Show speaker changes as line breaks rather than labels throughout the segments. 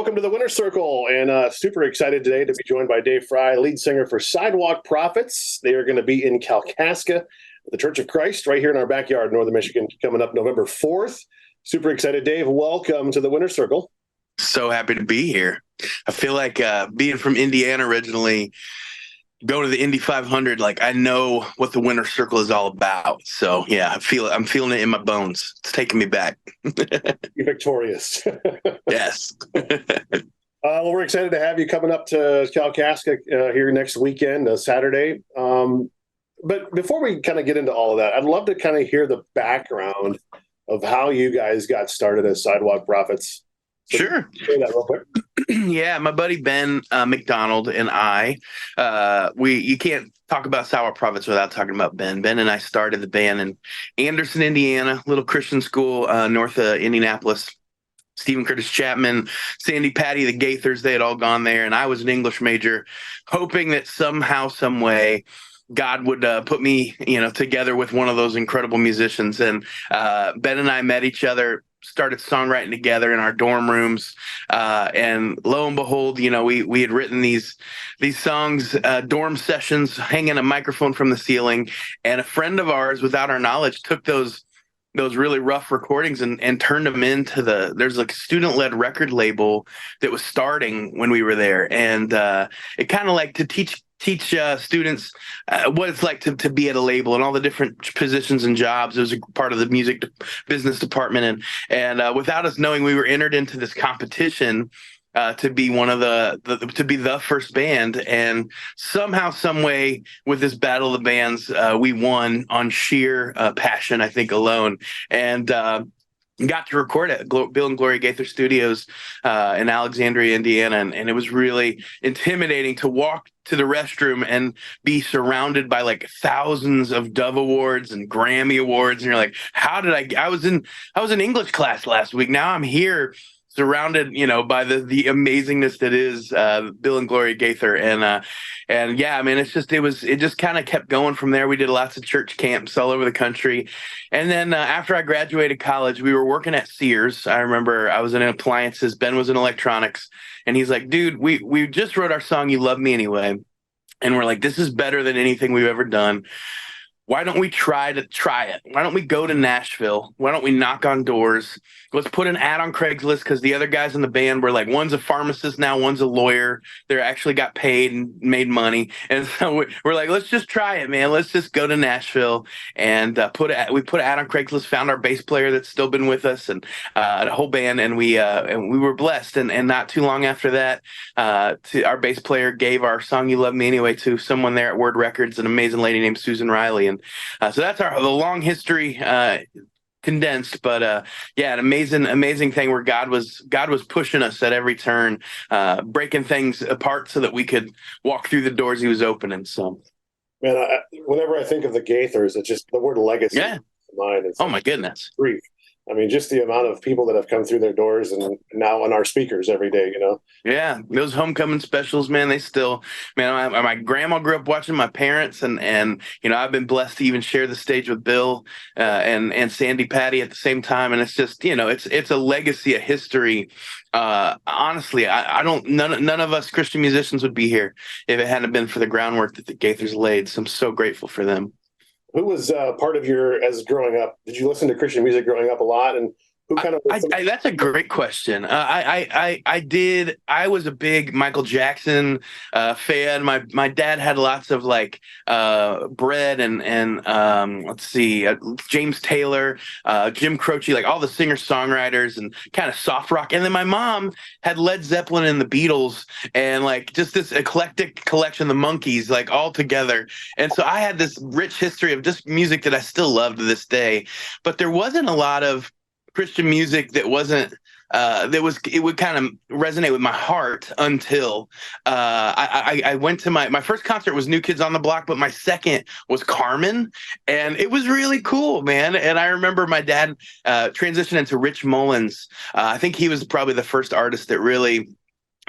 Welcome to the Winter Circle, and super excited today to be joined by Dave Frey, lead singer for Sidewalk Prophets. They are going to be in Kalkaksa, the Church of Christ, right here in our backyard, Northern Michigan, coming up November 4th. Super excited, Dave. Welcome to the Winter Circle.
So happy to be here. I feel like being from Indiana originally, going to the Indy 500, like I know what the Winter Circle is all about. So yeah, I'm feeling it in my bones. It's taking me back.
You're victorious.
Yes.
Well, we're excited to have you coming up to Kalkaksa here next weekend, Saturday. But before we kind of get into all of that, I'd love to kind of hear the background of how you guys got started as Sidewalk Prophets. So
Sure.
say that real quick.
Yeah, my buddy Ben McDonald and I, you can't talk about Sidewalk Prophets without talking about Ben. Ben and I started the band in Anderson, Indiana, little Christian school north of Indianapolis. Stephen Curtis Chapman, Sandy Patty, the Gaithers, they had all gone there, and I was an English major, hoping that somehow, some way, God would put me, together with one of those incredible musicians. And Ben and I met each other, started songwriting together in our dorm rooms, and lo and behold, we had written these songs, dorm sessions, hanging a microphone from the ceiling, and a friend of ours, without our knowledge, took those really rough recordings and turned them into there's like a student-led record label that was starting when we were there, and it kind of like to teach students what it's like to be at a label and all the different positions and jobs. It was a part of the music business department, and without us knowing, we were entered into this competition to be one of to be the first band, and somehow, some way, with this battle of the bands, we won on sheer passion, I think, alone, and got to record at Bill and Gloria Gaither Studios in Alexandria, Indiana, and it was really intimidating to walk to the restroom and be surrounded by like thousands of Dove Awards and Grammy Awards, and you're like, how did I was in English class last week. Now I'm here, surrounded, by the amazingness that is Bill and Gloria Gaither, and yeah, I mean, it just kind of kept going from there. We did lots of church camps all over the country, and then after I graduated college, we were working at Sears. I remember I was in appliances, Ben was in electronics, and he's like, "Dude, we just wrote our song, You Love Me Anyway," and we're like, "This is better than anything we've ever done. Why don't we try it? Why don't we go to Nashville? Why don't we knock on doors? Let's put an ad on Craigslist," because the other guys in the band were like, one's a pharmacist now, one's a lawyer. They actually got paid and made money. And so we're like, let's just try it, man. Let's just go to Nashville and we put an ad on Craigslist, found our bass player that's still been with us, and the whole band. And we were blessed. And not too long after that, our bass player gave our song, You Love Me Anyway, to someone there at Word Records, an amazing lady named Susan Riley. And so that's the long history condensed, but yeah, an amazing thing where God was pushing us at every turn, breaking things apart so that we could walk through the doors He was opening. So,
Man, whenever I think of the Gaithers, it's just the word legacy.
Yeah.
Mine.
Oh my goodness.
Grief. I mean, just the amount of people that have come through their doors and now on our speakers every day,
Yeah, those homecoming specials, man, they still, man, my grandma grew up watching my parents, and I've been blessed to even share the stage with Bill and Sandy Patty at the same time, and it's just, it's a legacy, a history. Honestly, none of us Christian musicians would be here if it hadn't been for the groundwork that the Gaithers laid, so I'm so grateful for them.
Who was part of as growing up? Did you listen to Christian music growing up a lot? And who kind of?
That's a great question. I did. I was a big Michael Jackson fan. My dad had lots of like Bread and let's see, James Taylor, Jim Croce, like all the singer songwriters and kind of soft rock. And then my mom had Led Zeppelin and the Beatles and like just this eclectic collection, the Monkees, like all together. And so I had this rich history of just music that I still love to this day. But there wasn't a lot of Christian music that wasn't it would kind of resonate with my heart until I went to my first concert was New Kids on the Block, but my second was Carmen, and it was really cool, man. And I remember my dad transitioned into Rich Mullins. I think he was probably the first artist that really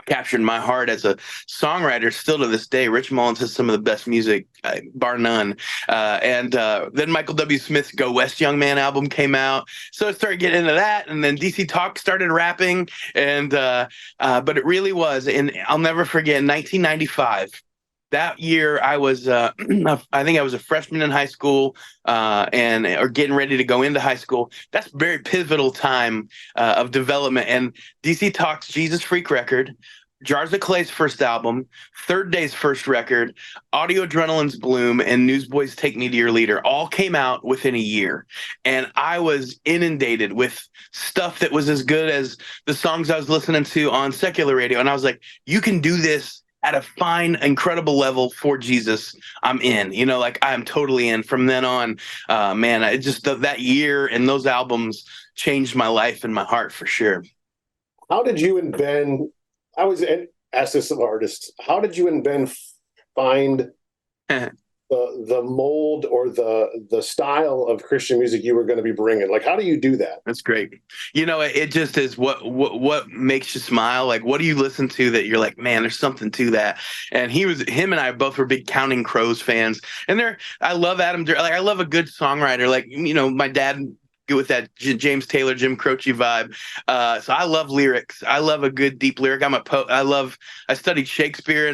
captured my heart as a songwriter still to this day. Rich Mullins has some of the best music, bar none. And then Michael W. Smith's Go West Young Man album came out. So I started getting into that. And then DC Talk started rapping. But it really was. And I'll never forget 1995. That year, I was, I think I was a freshman in high school, or getting ready to go into high school. That's a very pivotal time of development. And DC Talk's Jesus Freak record, Jars of Clay's first album, Third Day's first record, Audio Adrenaline's Bloom, and Newsboys' Take Me to Your Leader all came out within a year. And I was inundated with stuff that was as good as the songs I was listening to on secular radio. And I was like, you can do this at a fine, incredible level for Jesus. I'm in, like I'm totally in from then on. Man, it just that year and those albums changed my life and my heart for sure.
How did you and Ben, I always ask this of artists, how did you and Ben find the mold or the style of Christian music you were going to be bringing? Like, how do you do that?
That's great. It just is what makes you smile. Like, what do you listen to that you're like, man, there's something to that? And him and I both were big Counting Crows fans. And I love Adam. Like, I love a good songwriter. Like, my dad with that James Taylor, Jim Croce vibe. So I love lyrics. I love a good deep lyric. I'm a poet. I studied Shakespeare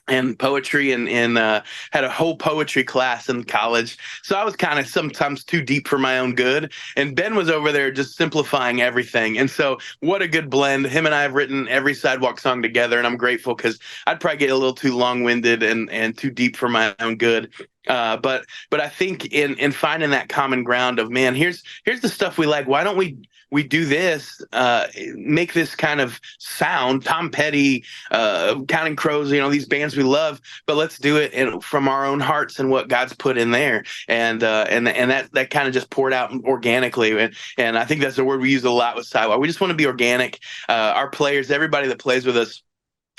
and poetry and had a whole poetry class in college. So I was kind of sometimes too deep for my own good. And Ben was over there just simplifying everything. And so what a good blend. Him and I have written every Sidewalk song together, and I'm grateful because I'd probably get a little too long-winded and too deep for my own good. But I think in finding that common ground of, man, here's the stuff we like. Why don't we do this, make this kind of sound, Tom Petty, Counting Crows, these bands we love, but let's do it from our own hearts and what God's put in there. And that kind of just poured out organically. And I think that's the word we use a lot with Sidewalk. We just want to be organic. Our players, everybody that plays with us,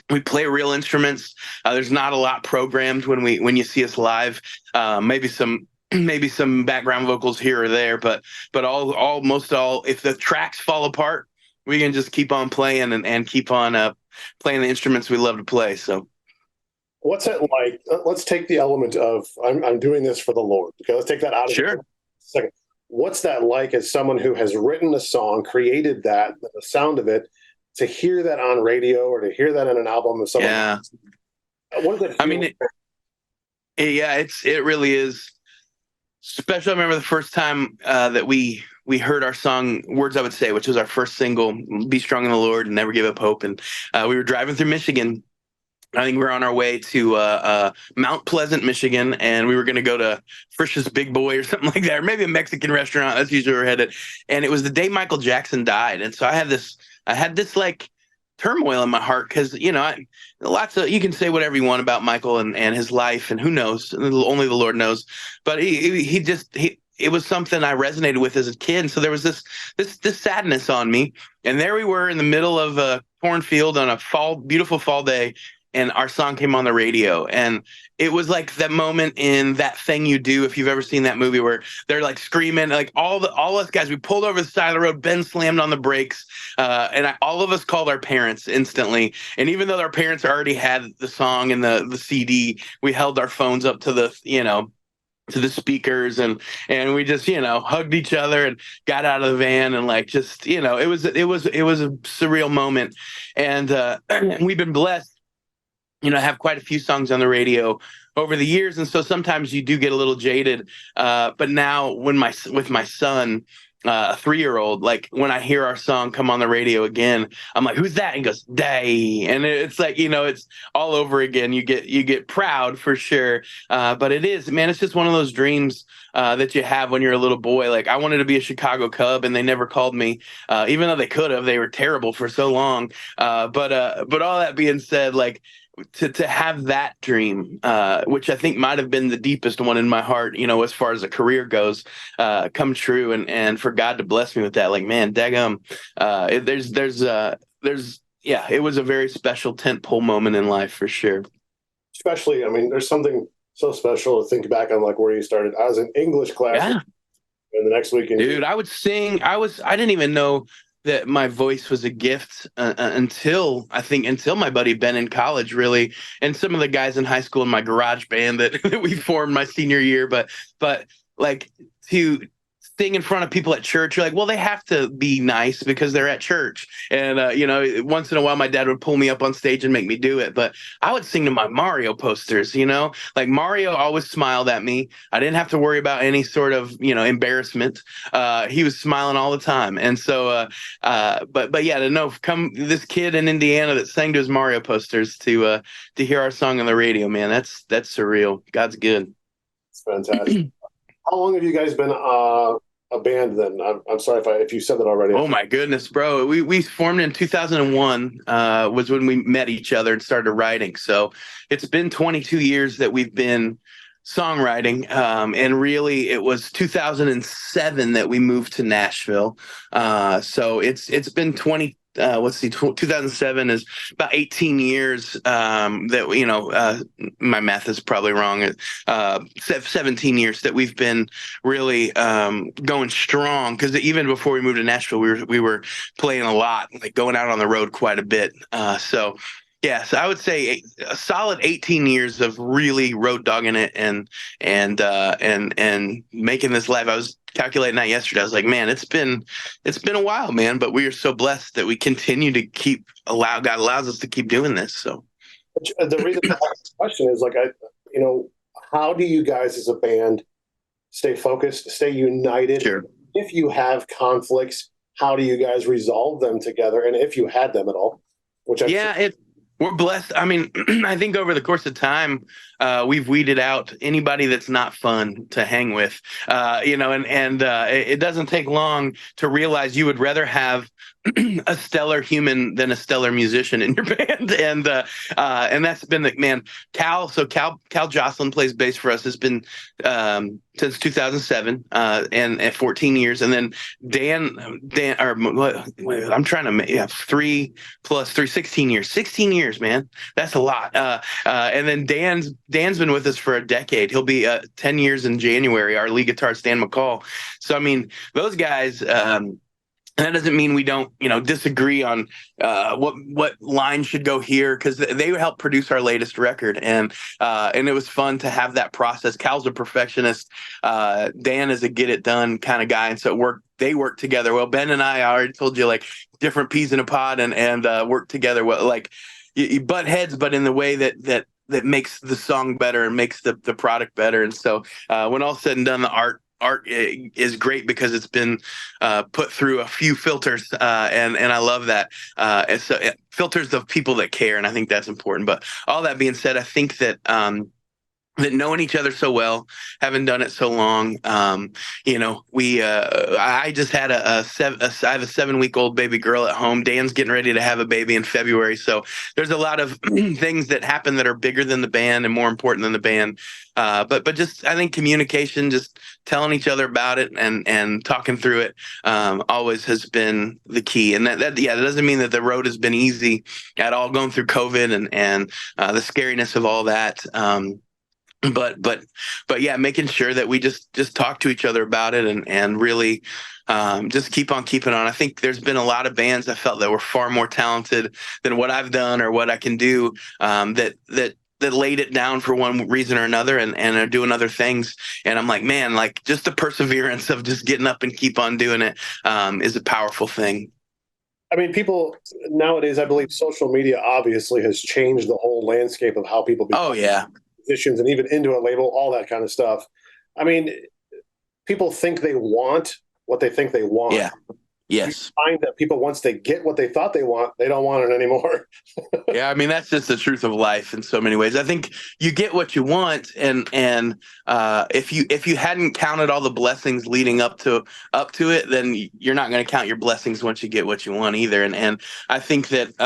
we play real instruments. There's not a lot programmed when you see us live. Maybe some background vocals here or there, but almost all. If the tracks fall apart, we can just keep on playing and keep on playing the instruments we love to play. So,
what's it like? Let's take the element of I'm doing this for the Lord. Okay, let's take that out of
sure.
A second. What's that like as someone who has written a song, created that, the sound of it, to hear that on radio or to hear that in an album of someone?
Yeah.
What does it feel
I mean, it really is special. I remember the first time that we heard our song "Words I Would Say," which was our first single, "Be Strong in the Lord and Never Give Up Hope," and we were driving through Michigan. I think we were on our way to Mount Pleasant, Michigan, and we were going to go to Frisch's Big Boy or something like that, or maybe a Mexican restaurant. That's usually where we're headed. And it was the day Michael Jackson died, and so I had this like turmoil in my heart because you can say whatever you want about Michael and his life, and who knows, only the Lord knows. But it was something I resonated with as a kid, and so there was this sadness on me. And there we were in the middle of a cornfield on a beautiful fall day. And our song came on the radio, and it was like that moment in That Thing You Do, if you've ever seen that movie, where they're like screaming, like all us guys, we pulled over the side of the road, Ben slammed on the brakes, and all of us called our parents instantly. And even though our parents already had the song and the CD, we held our phones up to the to the speakers and we just hugged each other and got out of the van and like just it was a surreal moment. And we've been blessed have quite a few songs on the radio over the years. And so sometimes you do get a little jaded. But now with my son, a 3-year-old, like when I hear our song come on the radio again, I'm like, who's that? And he goes, Day. And it's like, it's all over again. You get proud for sure. But it is, man, it's just one of those dreams that you have when you're a little boy. Like I wanted to be a Chicago Cub and they never called me, even though they could have. They were terrible for so long. But all that being said, like, to have that dream, which I think might have been the deepest one in my heart, as far as a career goes, come true, and for God to bless me with that, like, man, daggum, it was a very special tentpole moment in life for sure.
Especially, I mean, there's something so special to think back on, like where you started. I was in English class, and the next weekend,
dude, I would sing. I didn't even know that my voice was a gift until my buddy Ben in college, really, and some of the guys in high school in my garage band that, that we formed my senior year. But like to sing in front of people at church, you're like, well, they have to be nice because they're at church. And once in a while, my dad would pull me up on stage and make me do it. But I would sing to my Mario posters. Like Mario always smiled at me. I didn't have to worry about any sort of embarrassment. He was smiling all the time, and so. But yeah, to know come this kid in Indiana that sang to his Mario posters to hear our song on the radio, man, that's surreal. God's good.
It's fantastic. How long have you guys been a band then? I'm sorry if you said that already.
Oh my goodness, bro. We formed in 2001 was when we met each other and started writing. So it's been 22 years that we've been songwriting, and really it was 2007 that we moved to Nashville. So it's been 2007 is about 18 years, that my math is probably wrong. 17 years that we've been really going strong, because even before we moved to Nashville, we were playing a lot, like going out on the road quite a bit. So yes, I would say a solid 18 years of really road dogging it and making this live. I was calculating that yesterday. I was like, man, it's been a while, man, but we are so blessed that we continue to God allows us to keep doing this. So
The reason I ask this question is how do you guys as a band stay focused, stay united?
sure.
If you have conflicts, how do you guys resolve them together? And if you had them at all, which
We're blessed. I mean, I think over the course of time, we've weeded out anybody that's not fun to hang with. It doesn't take long to realize you would rather have a stellar human than a stellar musician in your band, and that's been the man. Cal Jocelyn plays bass for us. Has been since 2007, and at 14 years, and then Dan, or I'm trying to make 3 plus 3, 16 years. 16 years, man. That's a lot. And then Dan's been with us for a decade. He'll be 10 years in January. Our lead guitarist, Dan McCall. So I mean, those guys. That doesn't mean we don't, disagree on what line should go here, because they helped produce our latest record, and it was fun to have that process. Cal's a perfectionist. Dan is a get it done kind of guy, and so they work together well. Ben and I already told you, like, different peas in a pod, and work together well. Like you butt heads, but in the way that makes the song better and makes the product better. And so when all's said and done, the art is great because it's been put through a few filters, and I love that. And so filters of people that care, and I think that's important. But all that being said, I think that that knowing each other so well, having done it so long, I just had I have a 7-week-old baby girl at home. Dan's getting ready to have a baby in February. So there's a lot of things that happen that are bigger than the band and more important than the band. But just, I think communication, just telling each other about it and talking through it, always has been the key. And that doesn't mean that the road has been easy at all, going through COVID and the scariness of all that. But yeah, making sure that we just talk to each other about it and really just keep on keeping on. I think there's been a lot of bands I felt that were far more talented than what I've done or what I can do, that laid it down for one reason or another and are doing other things. And I'm like, man, like, just the perseverance of just getting up and keep on doing it is a powerful thing.
I mean, people nowadays, I believe social media obviously has changed the whole landscape of how people become
Oh yeah.
musicians and even into a label, all that kind of stuff. I mean, people think they want what they think they want.
Yeah. Yes.
You find that people, once they get what they thought they want, they don't want it anymore.
Yeah, I mean, that's just the truth of life in so many ways. I think you get what you want, and if you hadn't counted all the blessings leading up to it, then you're not going to count your blessings once you get what you want either. And I think that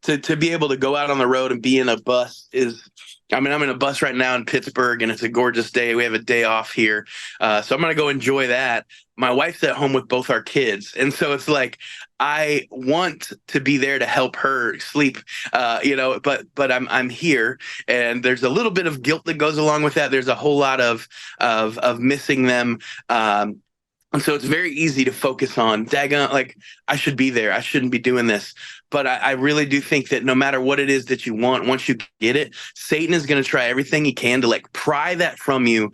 to be able to go out on the road and be in a bus is. I mean, I'm in a bus right now in Pittsburgh, and it's a gorgeous day. We have a day off here, so I'm going to go enjoy that. My wife's at home with both our kids, and so it's like I want to be there to help her sleep, but I'm here, and there's a little bit of guilt that goes along with that. There's a whole lot of missing them. And so it's very easy to focus on, daggone, like, I should be there. I shouldn't be doing this. But I really do think that no matter what it is that you want, once you get it, Satan is going to try everything he can to like pry that from you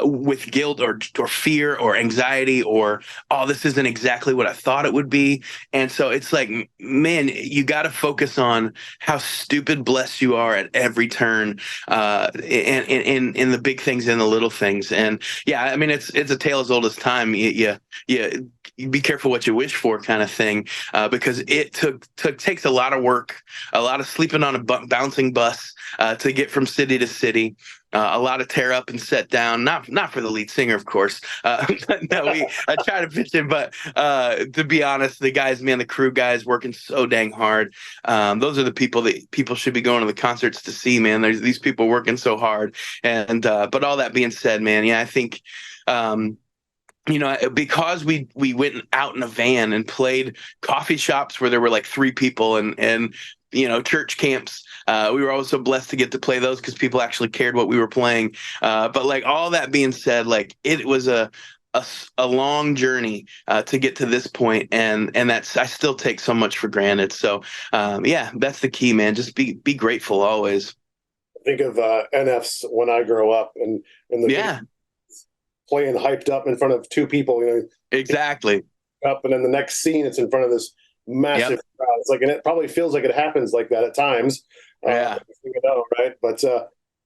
with guilt or fear or anxiety or, oh, this isn't exactly what I thought it would be. And so it's like, man, you got to focus on how stupid blessed you are at every turn, and in the big things and the little things. And yeah, I mean, it's a tale as old as time. You be careful what you wish for, kind of thing, because it takes a lot of work, a lot of sleeping on a bouncing bus to get from city to city. A lot of tear up and set down, not for the lead singer, of course. No, I try to pitch it, but to be honest, the crew guys working so dang hard. Those are the people that people should be going to the concerts to see, man. There's these people working so hard. And but all that being said, man, yeah, I think because we went out in a van and played coffee shops where there were like 3 people and church camps. We were also blessed to get to play those because people actually cared what we were playing. But like all that being said, like it was a long journey to get to this point, and that's, I still take so much for granted. So yeah, that's the key, man. Just be grateful always.
Think of NFs when I grow up, and the
Yeah,
playing hyped up in front of 2 people,
exactly.
up, and then the next scene it's in front of this massive
Yep.
crowd. It's like, and it probably feels like it happens like that at times.
Yeah.
Right? But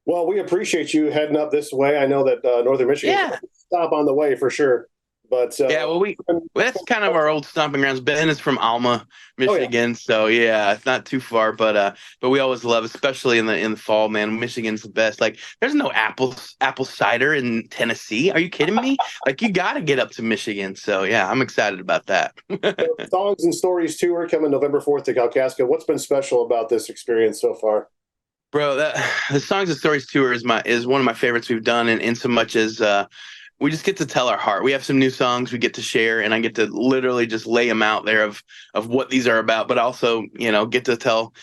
well, we appreciate you heading up this way. I know that Northern Michigan
Yeah.
stop on the way for sure. But
Yeah, well, that's kind of our old stomping grounds. Ben is from Alma, Michigan, so yeah, it's not too far. But we always love, especially in the fall, man. Michigan's the best. Like, there's no apple cider in Tennessee. Are you kidding me? Like, you got to get up to Michigan. So yeah, I'm excited about that.
Songs and Stories tour coming November 4th to Kalkaksa. What's been special about this experience so far?
Bro, the Songs and Stories tour is one of my favorites we've done, in so much as we just get to tell our heart. We have some new songs we get to share, and I get to literally just lay them out there of what these are about, but also, get to tell,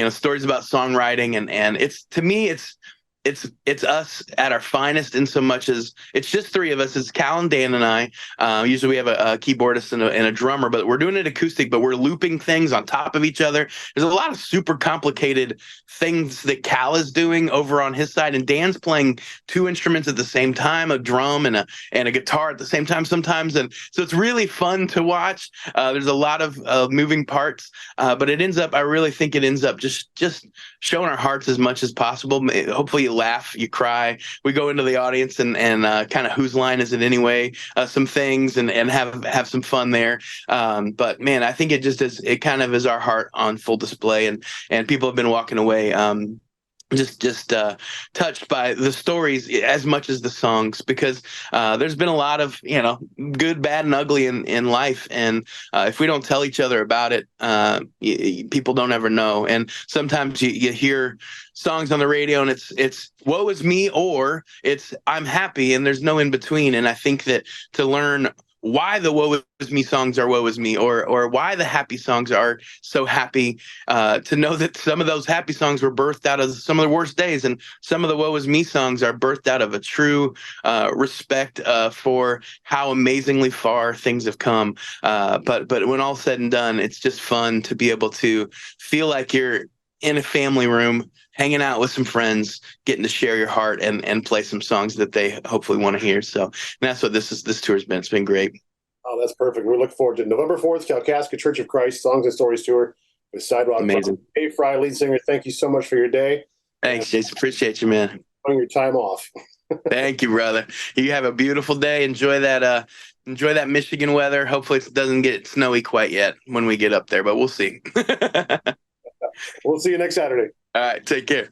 stories about songwriting. And it's, to me, it's us at our finest, in so much as it's just 3 of us. It's Cal and Dan and I. Usually we have a keyboardist and a drummer, but we're doing it acoustic, but we're looping things on top of each other. There's a lot of super complicated things that Cal is doing over on his side, and Dan's playing 2 instruments at the same time, a drum and a guitar at the same time sometimes. And so it's really fun to watch. There's a lot of moving parts, but I really think it ends up just showing our hearts as much as possible. Hopefully you laugh, you cry. We go into the audience and kind of, whose line is it anyway? Some things, and have some fun there. But man, I think it kind of is our heart on full display, and people have been walking away just touched by the stories as much as the songs, because there's been a lot of good, bad, and ugly in life, and if we don't tell each other about it, people don't ever know. And sometimes you hear songs on the radio and it's woe is me, or it's I'm happy, and there's no in between. And I think that to learn why the woe is me songs are woe is me, or why the happy songs are so happy, to know that some of those happy songs were birthed out of some of the worst days, and some of the woe is me songs are birthed out of a true respect for how amazingly far things have come. But when all's said and done, it's just fun to be able to feel like you're in a family room, hanging out with some friends, getting to share your heart and play some songs that they hopefully want to hear. So that's what this tour's been. It's been great.
Oh, that's perfect. We look forward to November 4th, Kalkaksa Church of Christ Songs and Stories tour with Sidewalk
Amazing.
Prophets. Hey, Frey, lead singer, thank you so much for your day.
Thanks, Jason. Appreciate you, man.
Your time off.
Thank you, brother. You have a beautiful day. Enjoy that Michigan weather. Hopefully it doesn't get snowy quite yet when we get up there, but we'll see.
We'll see you next Saturday.
All right. Take care.